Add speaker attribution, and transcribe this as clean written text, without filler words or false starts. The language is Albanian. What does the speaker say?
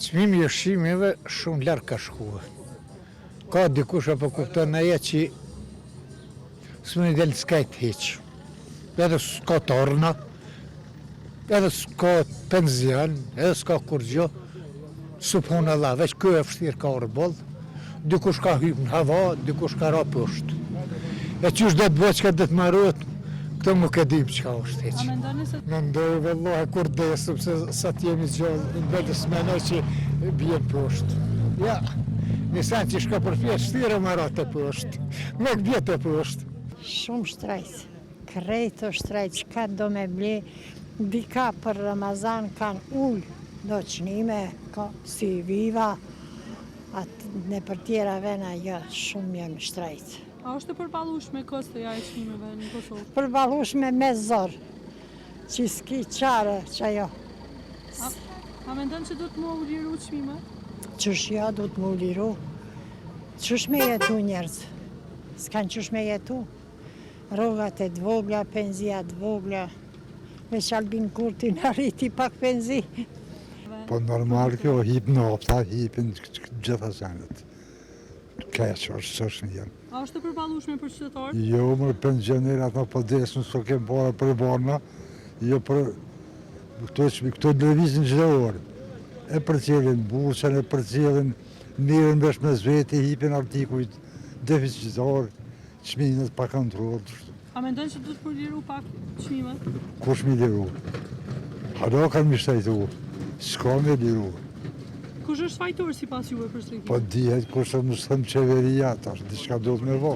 Speaker 1: Çmimi i ushqimeve shumë larg ka shkuar. Ka dikush apo kupton ajo që s'më del skajt hiç. Edhe s'ka torna, edhe s'ka penzion, edhe s'ka kur gjë. Subhanallah, veç ky e vështirë ka orboll. Dikush ka hyp në hava, dikush ka ra poshtë. E qysh do të bëj çka do të marrohet, këtë nuk e dim çka është hiç.
Speaker 2: A mendoni se
Speaker 1: Mendoj vallahi kur dhe sepse sa të jemi gjallë, në vetë s'menoj që bjen poshtë. Ja, nisan që shka për fjetë shtire më ratë të poshtë, nuk bje të poshtë.
Speaker 3: Shumë shtrejt, krejt o shtrejt, qka do me ble, dika për Ramazan kanë ullë, do qnime, ka si viva, atë në për tjera vena, jo, shumë jemi shtrejt.
Speaker 2: a është e përballueshme kostoja e çmimeve në Kosovë?
Speaker 3: Përballueshme me zorë, që s'ki qare, që jo.
Speaker 2: A mendon se do të më u liru çmime?
Speaker 3: Qësh jo, do të mu liru. Qësh me jetu njerëz? S'kan qësh me jetu. Rrogat e dvogla, penzia dvogla. Veç Albin Kurti në arriti pak penzi.
Speaker 4: Po normal kjo hip në opta, hipin gjitha senet. Keq është një.
Speaker 2: A është e përballueshme për qytetarët?
Speaker 4: Jo, më pensionerat në po desën, s'o kem para për barna, jo për këto lëvizin çdo orë. E përcjellin bursën, e përcjellin mirën vesh me zveti, hipin artikujt deficitar, çmimet pa kontroll.
Speaker 2: A mendon se do të përliru pak çmimet?
Speaker 4: Kush mi liru? Hado kanë mi shtajtu, s'ka me liru.
Speaker 2: Kush është fajtor sipas juve për shtrimit?
Speaker 4: Po dihet kush është më thëmë qeveria, tash diçka do të me vo.